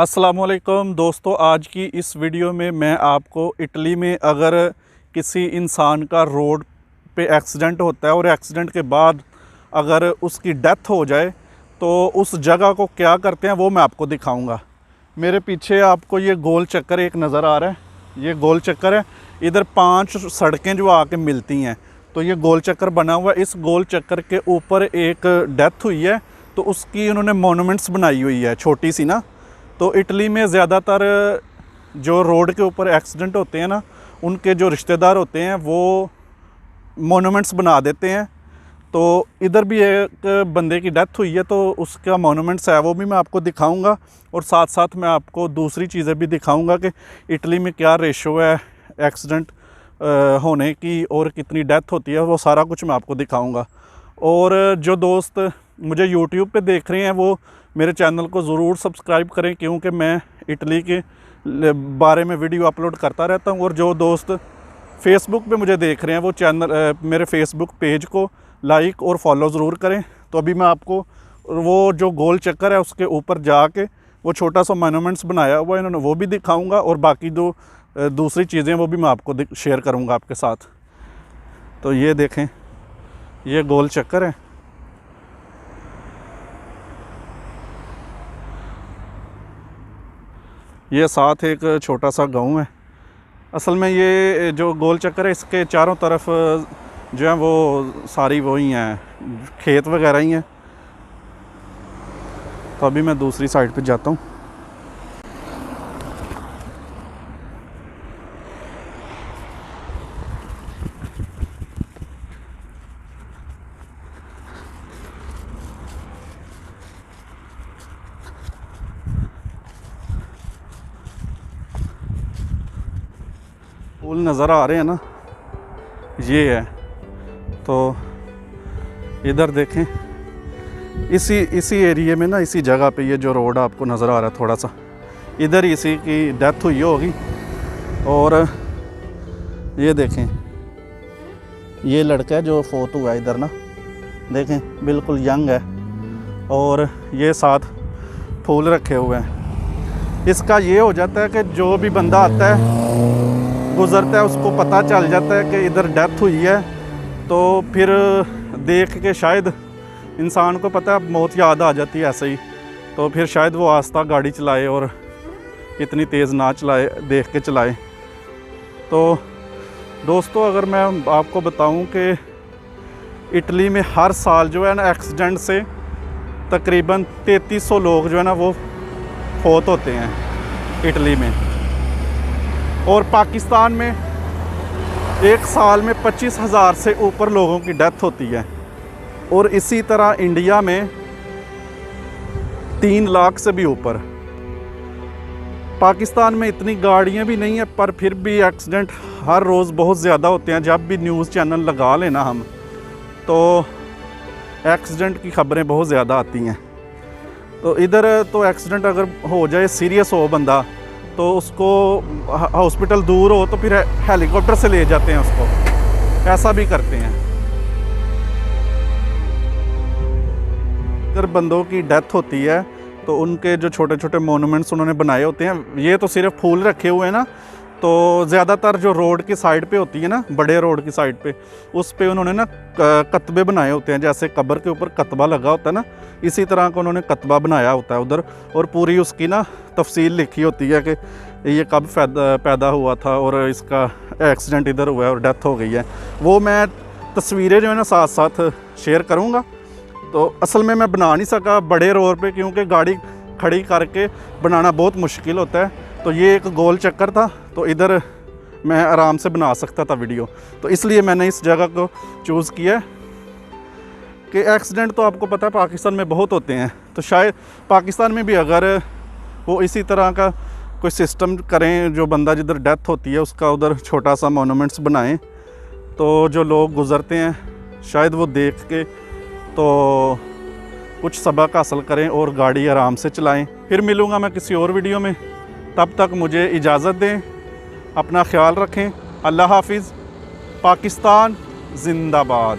अस्सलामुअलैकुम दोस्तों, आज की इस वीडियो में मैं आपको इटली में अगर किसी इंसान का रोड पे एक्सीडेंट होता है और एक्सीडेंट के बाद अगर उसकी डेथ हो जाए तो उस जगह को क्या करते हैं वो मैं आपको दिखाऊंगा। मेरे पीछे आपको ये गोल चक्कर एक नज़र आ रहा है, ये गोल चक्कर है। इधर 5 सड़कें जो आके मिलती हैं, तो ये गोल चक्कर बना हुआ है। इस गोल चक्कर के ऊपर एक डेथ हुई है, तो उसकी उन्होंने मोनूमेंट्स बनाई हुई है, छोटी सी ना। तो इटली में ज़्यादातर जो रोड के ऊपर एक्सीडेंट होते हैं ना, उनके जो रिश्तेदार होते हैं वो मोनूमेंट्स बना देते हैं। तो इधर भी एक बंदे की डेथ हुई है, तो उसका मोनूमेंट्स है, वो भी मैं आपको दिखाऊंगा। और साथ साथ मैं आपको दूसरी चीज़ें भी दिखाऊंगा कि इटली में क्या रेशो है एक्सीडेंट होने की और कितनी डेथ होती है, वो सारा कुछ मैं आपको दिखाऊंगा। और जो दोस्त मुझे यूट्यूब पे देख रहे हैं वो मेरे चैनल को ज़रूर सब्सक्राइब करें, क्योंकि मैं इटली के बारे में वीडियो अपलोड करता रहता हूँ। और जो दोस्त फेसबुक पे मुझे देख रहे हैं वो चैनल मेरे फेसबुक पेज को लाइक और फॉलो ज़रूर करें। तो अभी मैं आपको वो जो गोल चक्कर है उसके ऊपर जाके वो छोटा सा मोनूमेंट्स बनाया हुआ है इन्होंने, वो भी दिखाऊंगा। और बाकी जो दूसरी चीज़ें वो भी मैं आपको शेयर करूंगा आपके साथ। तो ये देखें, ये गोल चक्कर है। ये साथ एक छोटा सा गांव है। असल में ये जो गोल चक्कर है इसके चारों तरफ जो है वो सारी वो ही हैं, खेत वगैरह ही हैं। तो अभी मैं दूसरी साइड पे जाता हूँ। पुल नज़र आ रहे हैं ना, ये है। तो इधर देखें, इसी एरिया में ना, इसी जगह पे ये जो रोड आपको नज़र आ रहा है थोड़ा सा, इधर ही इसी की डेथ हुई होगी। और ये देखें, ये लड़का है जो फोत हुआ है इधर ना, देखें बिल्कुल यंग है। और ये साथ फूल रखे हुए हैं। इसका ये हो जाता है कि जो भी बंदा आता है गुज़रता है उसको पता चल जाता है कि इधर डेथ हुई है, तो फिर देख के शायद इंसान को पता है मौत याद आ जाती है ऐसे ही, तो फिर शायद वो आस्ता गाड़ी चलाए और इतनी तेज़ ना चलाए, देख के चलाए। तो दोस्तों, अगर मैं आपको बताऊं कि इटली में हर साल जो है ना एक्सीडेंट से तकरीबन 3300 लोग जो है ना वो फौत होते हैं इटली में। और पाकिस्तान में एक साल में 25,000 से ऊपर लोगों की डेथ होती है। और इसी तरह इंडिया में 3 लाख से भी ऊपर। पाकिस्तान में इतनी गाड़ियां भी नहीं है, पर फिर भी एक्सीडेंट हर रोज़ बहुत ज़्यादा होते हैं। जब भी न्यूज़ चैनल लगा लेना हम, तो एक्सीडेंट की खबरें बहुत ज़्यादा आती हैं। तो इधर तो एक्सीडेंट अगर हो जाए, सीरियस हो बंदा, तो उसको हॉस्पिटल दूर हो तो फिर हेलीकॉप्टर से ले जाते हैं उसको, ऐसा भी करते हैं। अगर बंदों की डेथ होती है तो उनके जो छोटे छोटे मोनूमेंट्स उन्होंने बनाए होते हैं, ये तो सिर्फ फूल रखे हुए हैं ना, तो ज़्यादातर जो रोड की साइड पे होती है ना, बड़े रोड की साइड पे, उस पे उन्होंने ना कतबे बनाए होते हैं। जैसे कब्र के ऊपर कतबा लगा होता है ना, इसी तरह का उन्होंने कतबा बनाया होता है उधर। और पूरी उसकी ना तफसील लिखी होती है कि ये कब पैदा हुआ था और इसका एक्सीडेंट इधर हुआ है और डेथ हो गई है। वो मैं तस्वीरें जो है ना साथ साथ शेयर करूँगा। तो असल में मैं बना नहीं सका बड़े रोड पे, क्योंकि गाड़ी खड़ी करके बनाना बहुत मुश्किल होता है। तो ये एक गोल चक्कर था, तो इधर मैं आराम से बना सकता था वीडियो, तो इसलिए मैंने इस जगह को चूज़ किया। कि एक्सीडेंट तो आपको पता है पाकिस्तान में बहुत होते हैं, तो शायद पाकिस्तान में भी अगर वो इसी तरह का कोई सिस्टम करें, जो बंदा जिधर डेथ होती है उसका उधर छोटा सा मोनूमेंट्स बनाएं, तो जो लोग गुज़रते हैं शायद वो देख के तो कुछ सबक हासिल करें और गाड़ी आराम से चलाएं। फिर मिलूँगा मैं किसी और वीडियो में, तब तक मुझे इजाज़त दें। अपना ख्याल रखें। अल्लाह हाफिज़। पाकिस्तान ज़िंदाबाद।